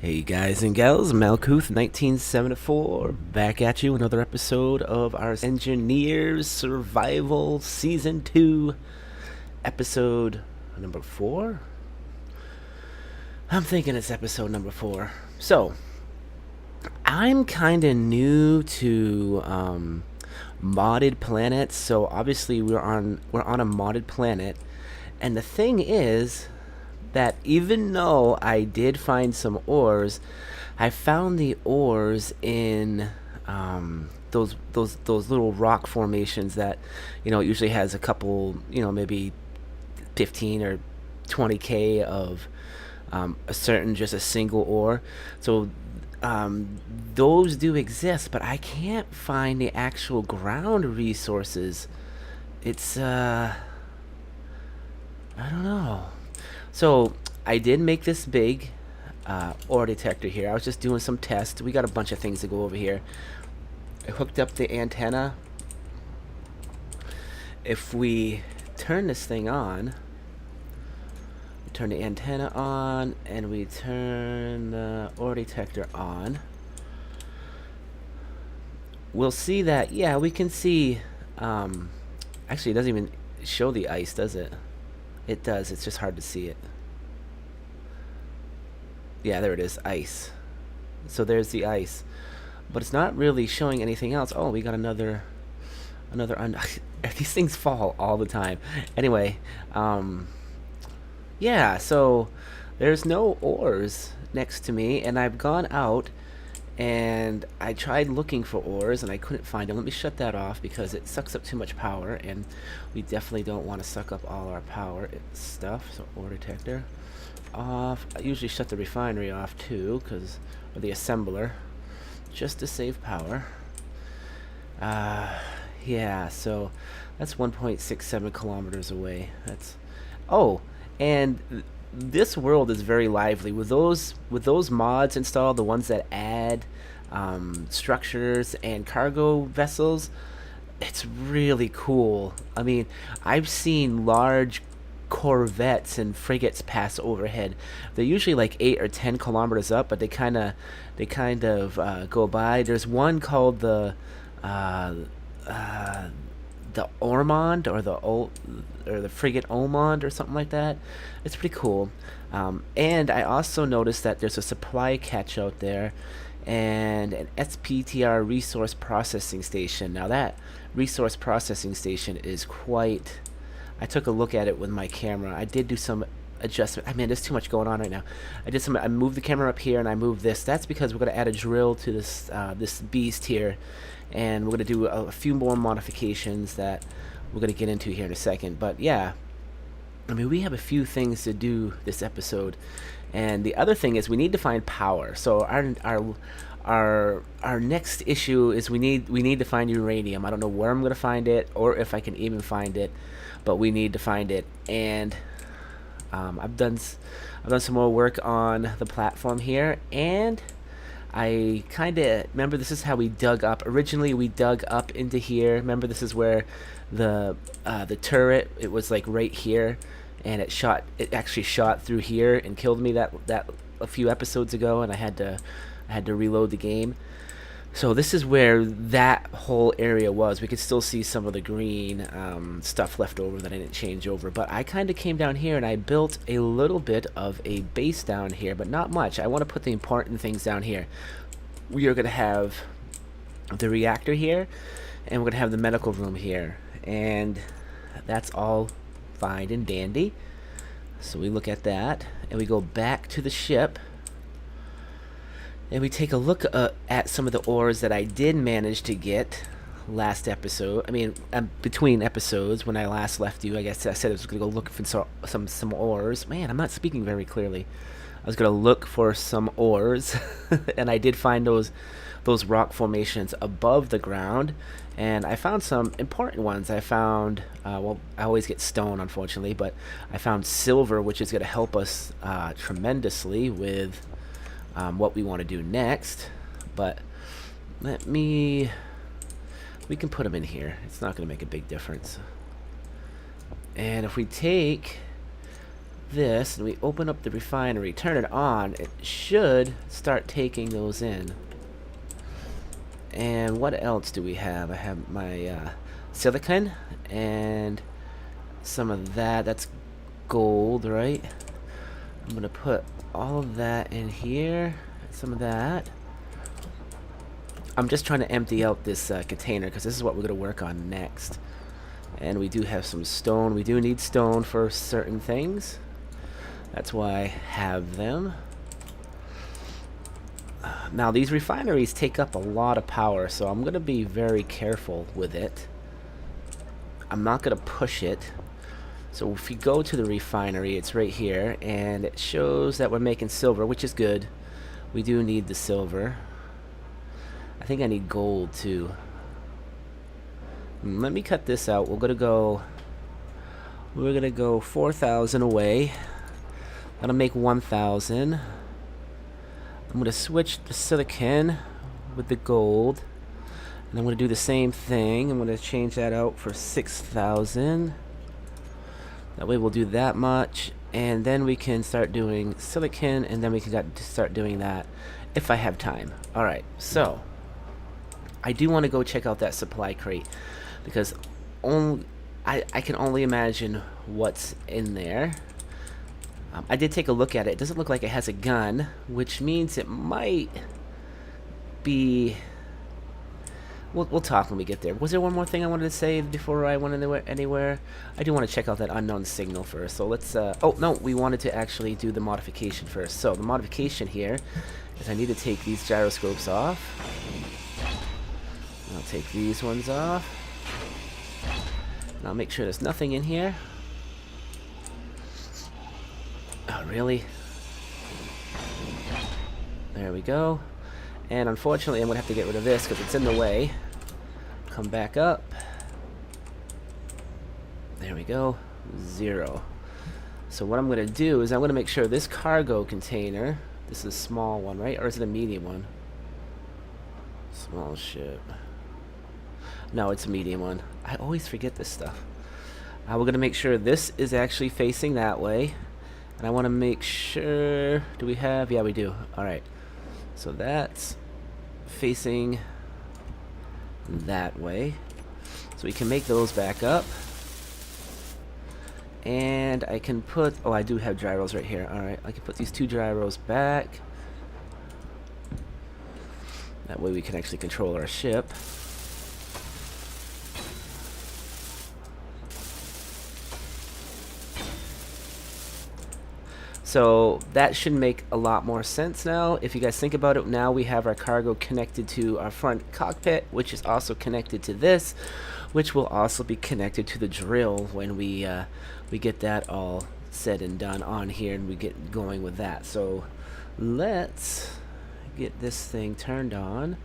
Hey guys and gals, Malkuth 1974 back at you. Another episode of our Engineers Survival Season 2, episode number 4? I'm thinking it's episode number 4. So, I'm kind of new to modded planets, so obviously we're on a modded planet. And the thing is that even though I did find some ores, I found the ores in those little rock formations that it usually has a couple, maybe 15 or 20k of just a single ore. So those do exist, but I can't find the actual ground resources. It's I don't know. So I did make this big ore detector here. I was just doing some tests. We got a bunch of things to go over here. I hooked up the antenna. If we turn this thing on, we turn the antenna on, and we turn the ore detector on, we'll see that, yeah, we can see, actually it doesn't even show the ice, does it? It does, it's just hard to see it. Yeah, there it is, ice. So there's the ice. But it's not really showing anything else. Oh, we got another these things fall all the time. Anyway, yeah, so there's no ores next to me, and I've gone out and I tried looking for ores and I couldn't find them. Let me shut that off because it sucks up too much power, and we definitely don't want to suck up all our power stuff. So ore detector off. I usually shut the refinery off too, or the assembler, just to save power. Yeah, so that's 1.67 kilometers away. Oh, and this world is very lively with those mods installed, the ones that add structures and cargo vessels. It's really cool. I mean, I've seen large corvettes and frigates pass overhead. They're usually like 8 or 10 kilometers up, but they kind of go by. There's one called uh, the Ormond, or the frigate Ormond or something like that. It's pretty cool. And I also noticed that there's a supply catch out there and an SPTR resource processing station. Now that resource processing station is quite. I took a look at it with my camera. I did do some adjustment. I mean, there's too much going on right now. I moved the camera up here and I moved this. That's because we're going to add a drill to this beast here, and we're going to do a few more modifications that we're going to get into here in a second. But yeah, I mean, we have a few things to do this episode, and the other thing is we need to find power. So our next issue is we need to find uranium. I don't know where I'm going to find it or if I can even find it, but we need to find it. And I've done some more work on the platform here, and I kind of remember this is how we dug up. Originally, we dug up into here. Remember, this is where the turret. It was like right here, and it actually shot through here and killed me that a few episodes ago, and I had to reload the game. So this is where that whole area was. We could still see some of the green stuff left over that I didn't change over. But I kind of came down here and I built a little bit of a base down here, but not much. I want to put the important things down here. We are going to have the reactor here, and we're going to have the medical room here. And that's all fine and dandy. So we look at that, and we go back to the ship. And we take a look at some of the ores that I did manage to get last episode. I mean, between episodes, when I last left you, I guess I said I was going to go look for some ores. Man, I'm not speaking very clearly. I was going to look for some ores, and I did find those rock formations above the ground. And I found some important ones. I found, well, I always get stone, unfortunately, but I found silver, which is going to help us tremendously with what we want to do next. But we can put them in here. It's not going to make a big difference. And if we take this and we open up the refinery, turn it on, it should start taking those in. And what else do we have? I have my silicon and some of that. That's gold, right? I'm gonna put all of that in here. Some of that. I'm just trying to empty out this container because this is what we're gonna work on next. And we do have some stone. We do need stone for certain things. That's why I have them. Now these refineries take up a lot of power, so I'm gonna be very careful with it. I'm not gonna push it. So if you go to the refinery, it's right here, and it shows that we're making silver, which is good. We do need the silver. I think I need gold too. Let me cut this out. We're gonna go 4,000 away. That'll make 1,000. I'm gonna switch the silicon with the gold, and I'm gonna do the same thing. I'm gonna change that out for 6,000. That way we'll do that much, and then we can start doing silicon, and then we can start doing that if I have time. All right, so I do want to go check out that supply crate because I can only imagine what's in there. I did take a look at it. It doesn't look like it has a gun, which means it might be... We'll talk when we get there. Was there one more thing I wanted to say before I went anywhere? I do want to check out that unknown signal first. So let's... oh, no, we wanted to actually do the modification first. So the modification here is I need to take these gyroscopes off. I'll take these ones off. And I'll make sure there's nothing in here. Oh, really? There we go. And unfortunately, I'm going to have to get rid of this because it's in the way. Come back up. There we go. 0. So what I'm going to do is I'm going to make sure this cargo container, this is a small one, right? Or is it a medium one? Small ship. No, it's a medium one. I always forget this stuff. We're going to make sure this is actually facing that way. And I want to make sure... Do we have... Yeah, we do. Alright. So that's facing that way. So we can make those back up. And I can put... Oh, I do have gyros right here. Alright, I can put these 2 gyros back. That way we can actually control our ship. So that should make a lot more sense now. If you guys think about it, now we have our cargo connected to our front cockpit, which is also connected to this, which will also be connected to the drill when we get that all said and done on here and we get going with that. So let's get this thing turned on.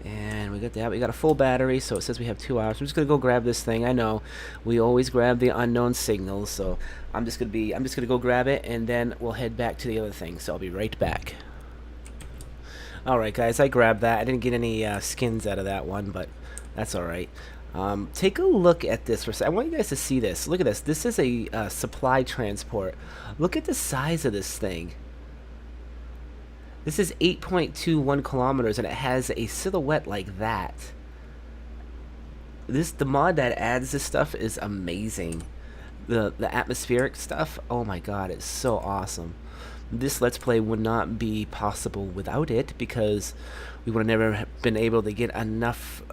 And we got that. We got a full battery, so it says we have 2 hours. I'm just gonna go grab this thing. I know we always grab the unknown signals, so I'm just gonna go grab it, and then we'll head back to the other thing. So I'll be right back. All right, guys, I grabbed that. I didn't get any skins out of that one, but that's all right. Take a look at this for a second. I want you guys to see this. Look at this. This is a supply transport. Look at the size of this thing. This is 8.21 kilometers, and it has a silhouette like that. The mod that adds this stuff is amazing. The atmospheric stuff, oh my god, it's so awesome. This Let's Play would not be possible without it, because we would have never been able to get enough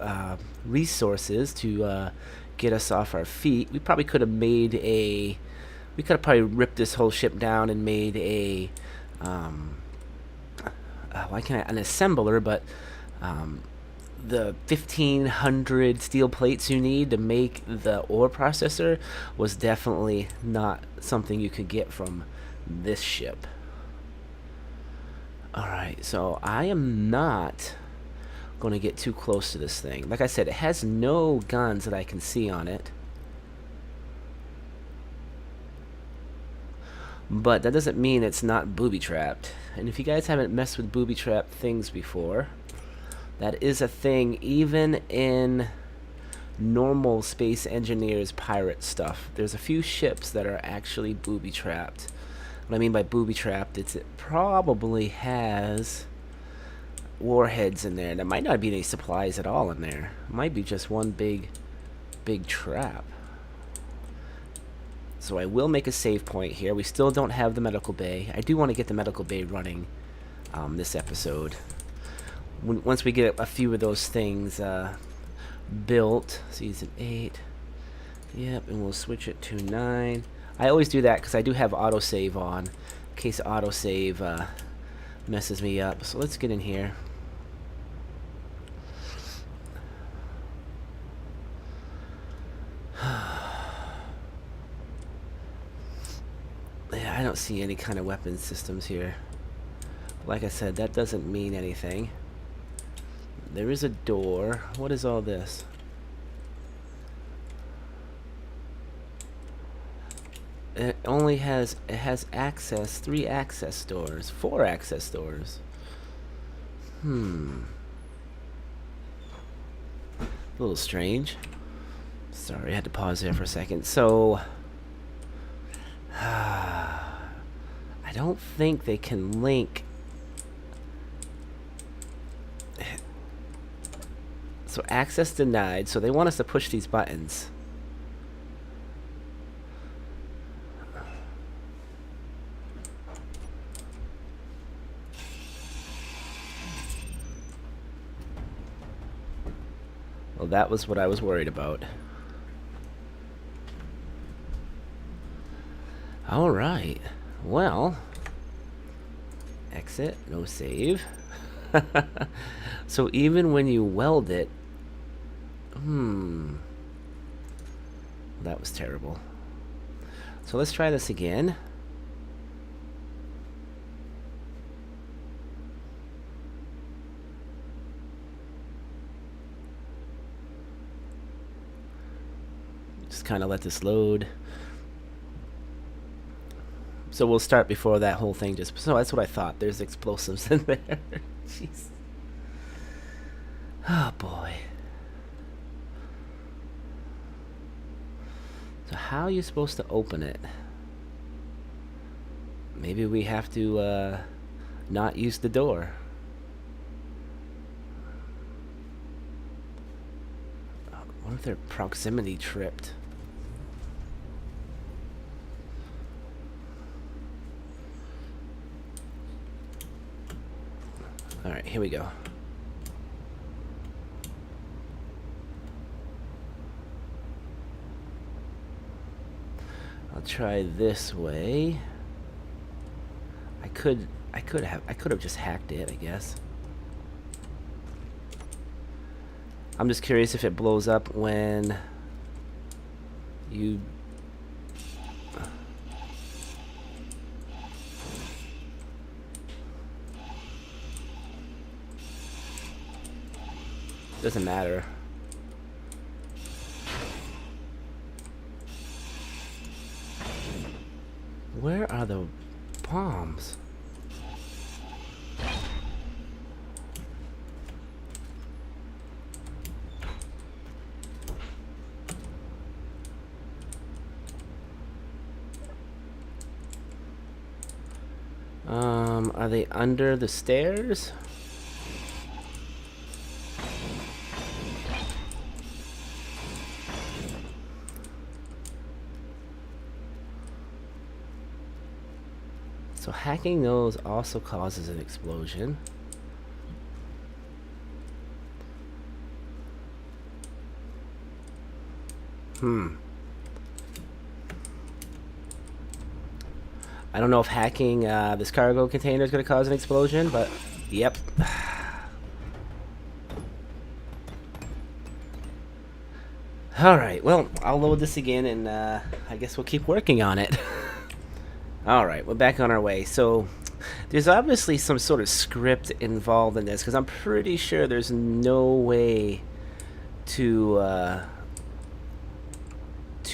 resources to get us off our feet. We probably could have made a... We could have probably ripped this whole ship down and made a... why can't an assembler, but the 1,500 steel plates you need to make the ore processor was definitely not something you could get from this ship. Alright, so I am not going to get too close to this thing. Like I said, it has no guns that I can see on it. But that doesn't mean it's not booby-trapped. And if you guys haven't messed with booby-trapped things before, that is a thing even in normal Space Engineers pirate stuff. There's a few ships that are actually booby-trapped. What I mean by booby-trapped, it probably has warheads in there. There might not be any supplies at all in there. It might be just one big trap. So I will make a save point here. We still don't have the medical bay. I do want to get the medical bay running this episode. Once we get a few of those things built. Season 8. Yep, and we'll switch it to 9. I always do that because I do have autosave on, in case autosave messes me up. So let's get in here. Yeah, I don't see any kind of weapon systems here. Like I said, that doesn't mean anything. There is a door. What is all this? It has access, 3 access doors, 4 access doors. A little strange. Sorry, I had to pause there for a second. So I don't think they can link. So access denied. So they want us to push these buttons. Well, that was what I was worried about. Alright. Well. Exit. No save. So even when you weld it... That was terrible. So let's try this again. Just kind of let this load. So we'll start before that whole thing just... So that's what I thought. There's explosives in there. Jeez. Oh, boy. So how are you supposed to open it? Maybe we have to not use the door. What if they're proximity tripped? Alright, here we go. I'll try this way. I could have just hacked it, I guess. I'm just curious if it blows up when you... Doesn't matter. Where are the bombs? Are they under the stairs? So hacking those also causes an explosion. I don't know if hacking this cargo container is going to cause an explosion, but yep. Alright, well, I'll load this again and I guess we'll keep working on it. Alright, we're back on our way. So, there's obviously some sort of script involved in this, because I'm pretty sure there's no way to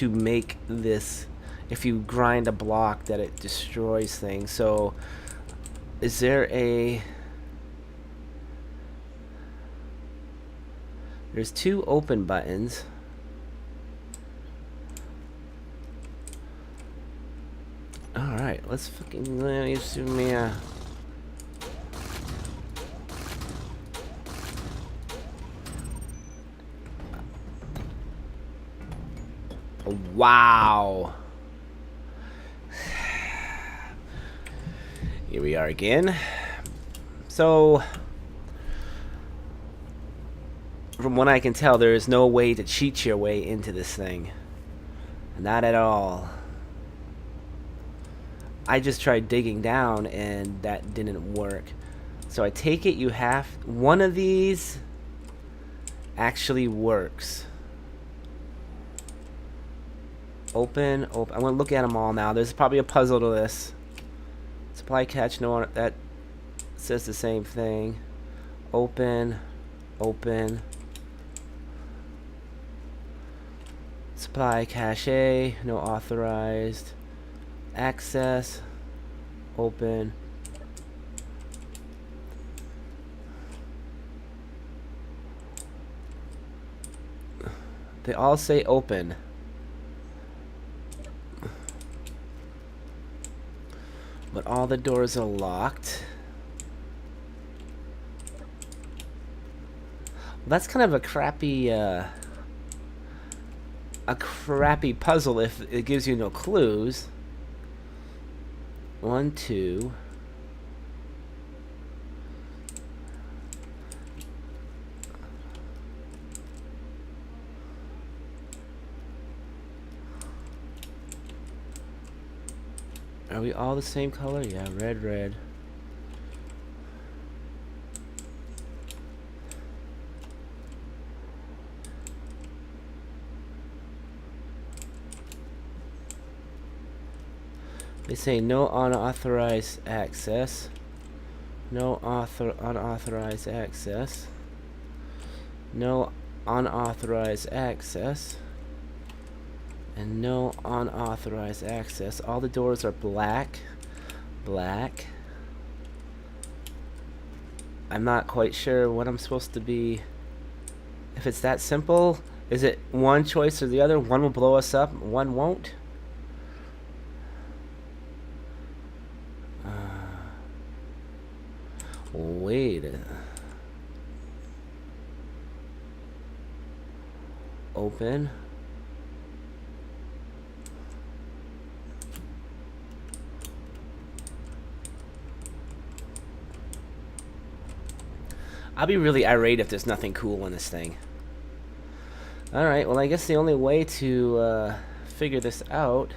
make this, if you grind a block, that it destroys things. So, is there a... There's 2 open buttons. Alright. Alright, let's fucking... Let me zoom in. Wow. Here we are again. So, from what I can tell, there is no way to cheat your way into this thing. Not at all. I just tried digging down and that didn't work. So I take it you have... One of these actually works. Open, open. I'm going to look at them all now. There's probably a puzzle to this. Supply catch, no, that says the same thing. Open, open. Supply cache, no authorized. Access, open. They all say open. But all the doors are locked. Well, that's kind of a crappy puzzle if it gives you no clues. 1, 2. Are we all the same color? Yeah, red, red. They say no unauthorized access. No unauthorized access. No unauthorized access. And no unauthorized access. All the doors are black. Black. I'm not quite sure what I'm supposed to be. If it's that simple, is it one choice or the other? One will blow us up, one won't? Wait. Open. I'll be really irate if there's nothing cool in this thing. Alright, well I guess the only way to figure this out...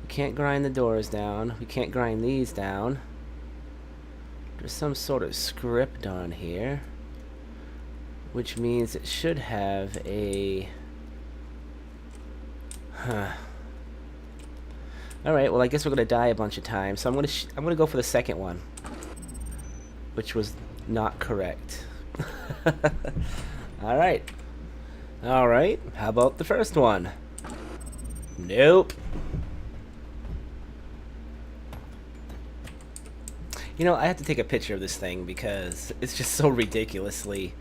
We can't grind the doors down. We can't grind these down. There's some sort of script on here. Which means it should have a... Alright, well I guess we're gonna die a bunch of times. So I'm gonna go for the second one. Which was not correct. Alright. Alright, how about the first one? Nope. You know, I have to take a picture of this thing because it's just so ridiculously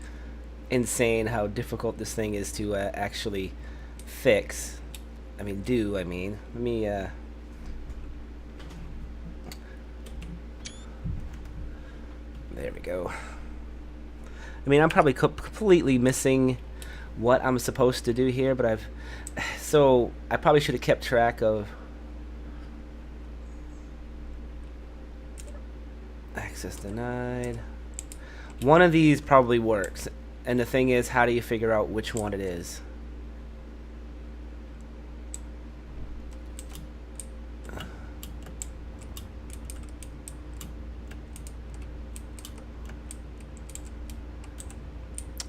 insane how difficult this thing is to actually fix. I mean, let me, I there we go. I mean, I'm probably completely missing what I'm supposed to do here, but so I probably should have kept track of access denied. One of these probably works, and the thing is, how do you figure out which one it is?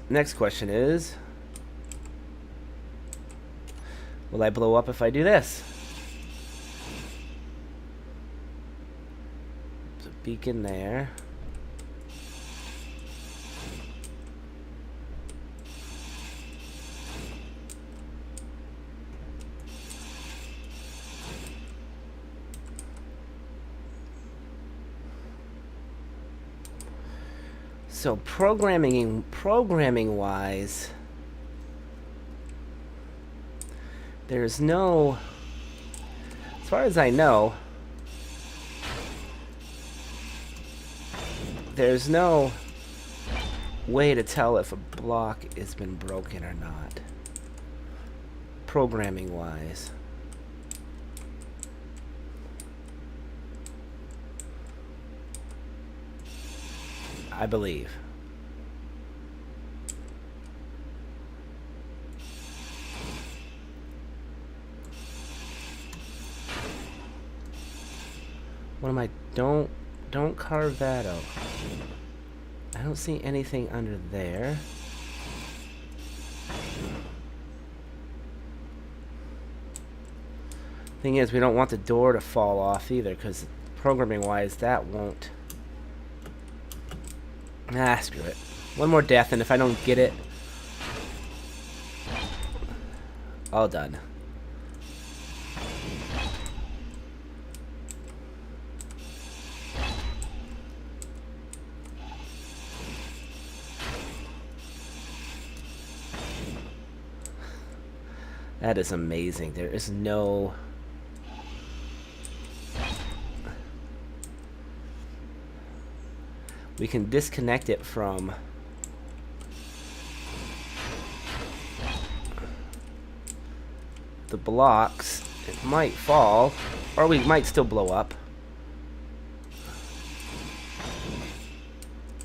Next question is, will I blow up if I do this? There's a beacon there. So programming wise, there's no, as far as I know, there's no way to tell if a block has been broken or not, programming wise. I believe. What am I? Don't carve that out. I don't see anything under there. Thing is, we don't want the door to fall off either, because programming wise that won't. Ah, screw it. One more death, and if I don't get it, all done. That is amazing. There is no... We can disconnect it from the blocks. It might fall, or we might still blow up.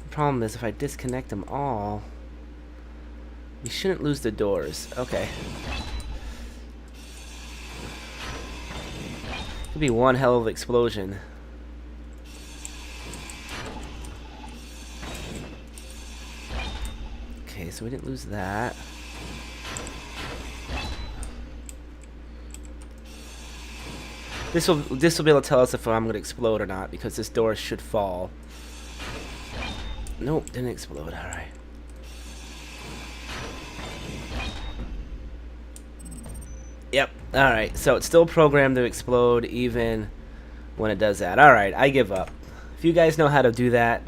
The problem is if I disconnect them all, we shouldn't lose the doors. Okay. Could be one hell of an explosion. Okay, so we didn't lose that. This will be able to tell us if I'm going to explode or not, because this door should fall. Nope, didn't explode. All right. Yep. All right. So it's still programmed to explode even when it does that. All right. I give up. If you guys know how to do that,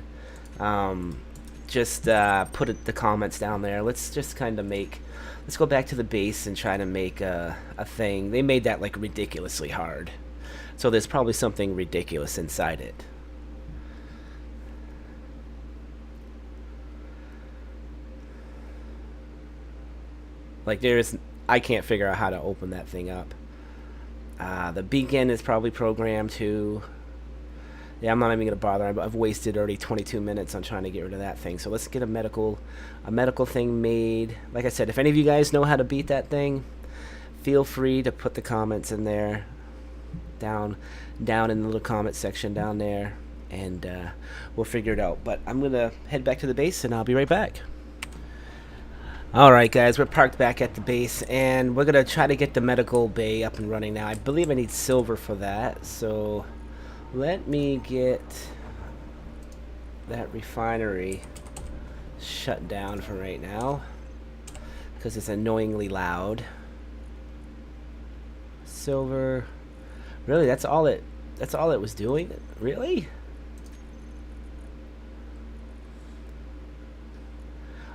just put the comments down there. Let's just kind of make. Let's go back to the base and try to make a thing. They made that like ridiculously hard. So there's probably something ridiculous inside it. Like I can't figure out how to open that thing up. The beacon is probably programmed to... Yeah, I'm not even gonna bother. I've wasted already 22 minutes on trying to get rid of that thing. So let's get a medical thing made. Like I said, if any of you guys know how to beat that thing, feel free to put the comments in there, down in the little comment section down there, and we'll figure it out. But I'm gonna head back to the base, and I'll be right back. Alright guys, we're parked back at the base, and we're gonna try to get the medical bay up and running now. I believe I need silver for that, so let me get that refinery shut down for right now, because it's annoyingly loud. Silver. Really, that's all it was doing? Really?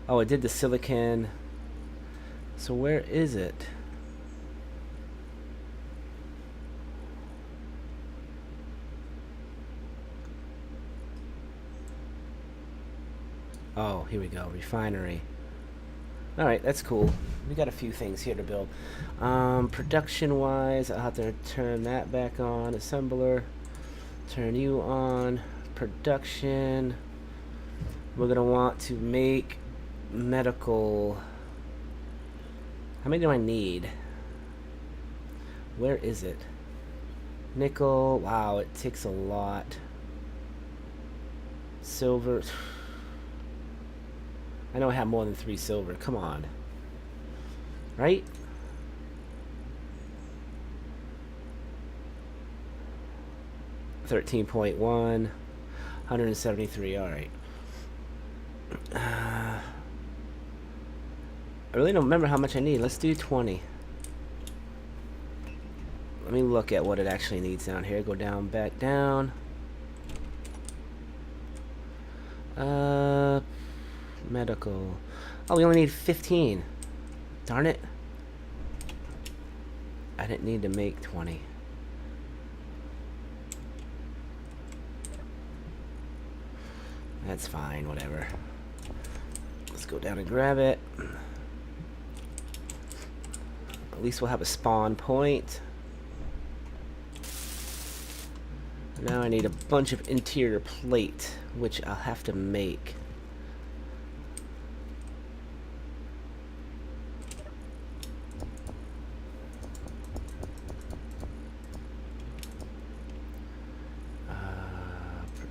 Oh, it did the silicon. So where is it? Oh, here we go. Refinery. Alright, that's cool. We got a few things here to build. Production-wise, I'll have to turn that back on. Assembler. Turn you on. Production. We're going to want to make... medical. How many do I need? Where is it? Nickel. Wow, it takes a lot. Silver. I know I have more than 3 silver. Come on. Right? $13.1. 173. All right. I really don't remember how much I need. Let's do 20. Let me look at what it actually needs down here. Go down, back down. Medical. Oh, we only need 15. Darn it. I didn't need to make 20. That's fine, whatever. Let's go down and grab it. At least we'll have a spawn point. Now I need a bunch of interior plate, which I'll have to make.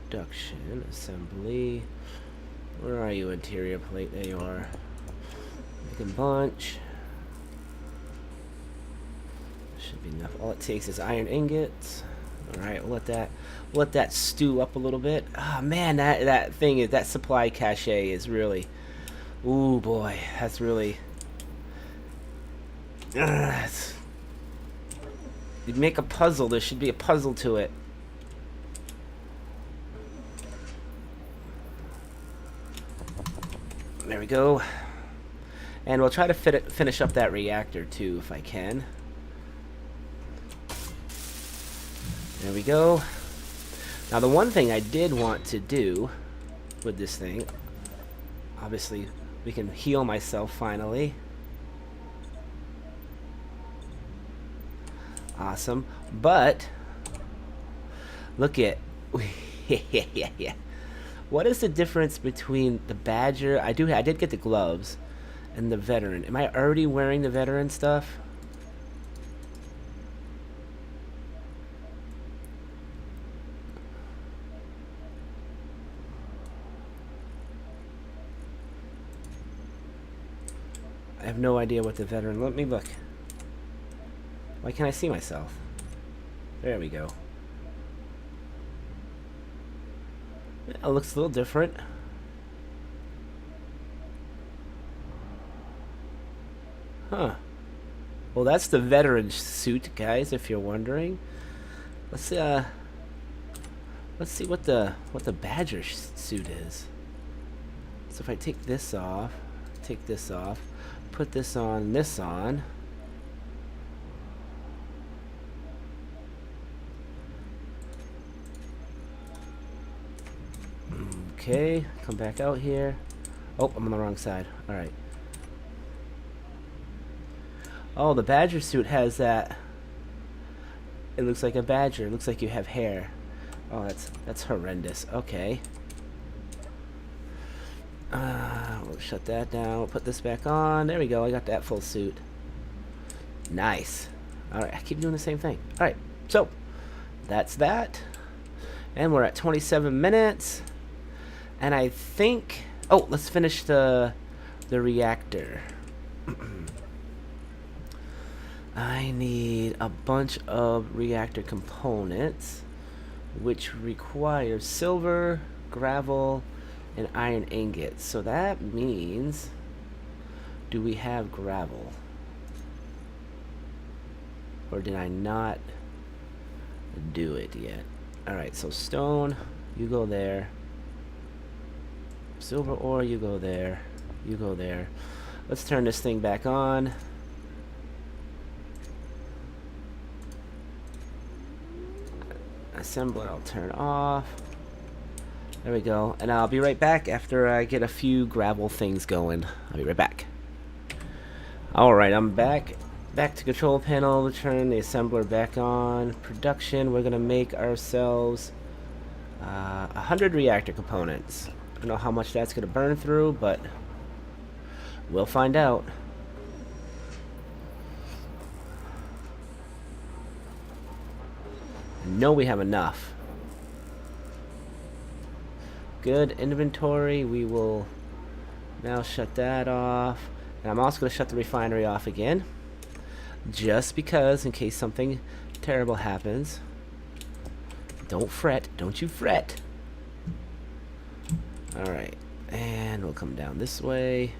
Production, assembly. Where are you, interior plate? There you are. Make a bunch. Should be enough. All it takes is iron ingots. Alright, we'll let that stew up a little bit. Ah, man, that supply cache is really, ooh boy, that's really, you make a puzzle, there should be a puzzle to it. There we go. And we'll try to finish up that reactor too, if I can. There we go. Now the one thing I did want to do with this thing, obviously we can heal myself finally. Awesome. But look at yeah. What is the difference between the Badger? I did get the gloves, and the Veteran. Am I already wearing the Veteran stuff? I have no idea what the Veteran. Let me look. Why can't I see myself? There we go. It looks a little different. Huh. Well, that's the Veteran suit, guys, if you're wondering. Let's see what the Badger suit is. So if I take this off, put this on, this on. Okay, come back out here. Oh, I'm on the wrong side. Alright. Oh, the Badger suit has that. It looks like a badger. It looks like you have hair. Oh, that's horrendous. Okay. We'll shut that down. We'll put this back on. There we go. I got that full suit. Nice. Alright, I keep doing the same thing. Alright, so that's that. And we're at 27 minutes. And I think... Oh, let's finish the reactor. I need a bunch of reactor components, which require silver, gravel, and iron ingots. So that means... Do we have gravel? Or did I not do it yet? Alright, so stone, you go there. Silver ore, you go there. You go there. Let's turn this thing back on. Assembler, I'll turn off. There we go. And I'll be right back after I get a few gravel things going. I'll be right back. Alright, I'm back. Back to control panel. Turn the assembler back on. Production, we're going to make ourselves 100 reactor components. I don't know how much that's going to burn through, but we'll find out. I know we have enough. Good inventory. We will now shut that off. And I'm also going to shut the refinery off again. Just because, in case something terrible happens. Don't fret. Don't you fret. Alright, and we'll come down this way.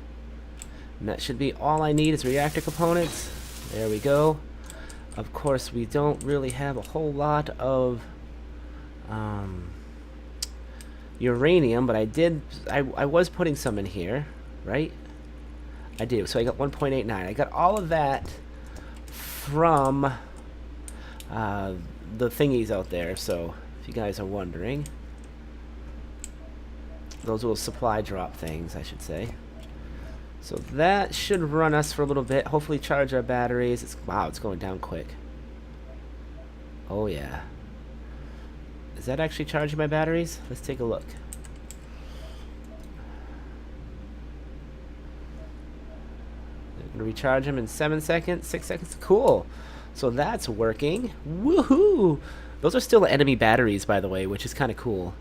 And that should be all I need is reactor components. There we go. Of course, we don't really have a whole lot of uranium, but I was putting some in here, right? I did, so I got 1.89. I got all of that from the thingies out there, so if you guys are wondering. those little supply drop things, I should say. So that should run us for a little bit. Hopefully charge our batteries. Wow, it's going down quick. Oh yeah. Is that actually charging my batteries? Let's take a look. I'm gonna recharge them in 7 seconds, 6 seconds. Cool. So that's working. Woohoo! Those are still enemy batteries, by the way, which is kind of cool.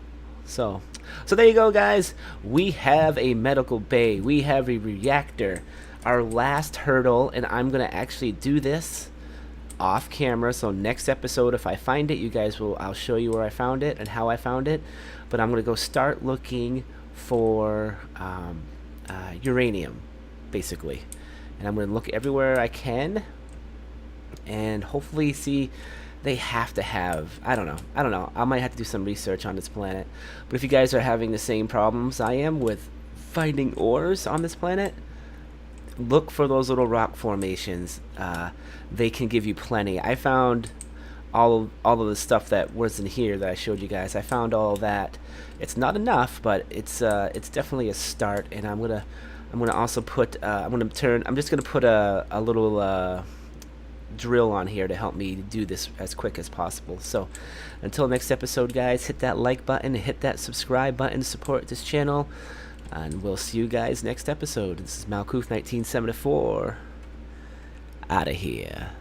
So there you go, guys. We have a medical bay. We have a reactor. Our last hurdle, and I'm gonna actually do this off camera. So next episode, if I find it, you guys will. I'll show you where I found it and how I found it. But I'm gonna go start looking for uranium, basically, and I'm gonna look everywhere I can, and hopefully see. They have to have, I don't know, I might have to do some research on this planet. But if you guys are having the same problems I am with finding ores on this planet, look for those little rock formations. They can give you plenty. I found all of the stuff that was in here that I showed you guys. I found all of that. It's not enough, but it's definitely a start. And I'm gonna also put I'm just gonna put a little drill on here to help me do this as quick as possible. So until next episode, guys, hit that like button, hit that subscribe button to support this channel, and we'll see you guys next episode. This is Malkuth 1974 out of here.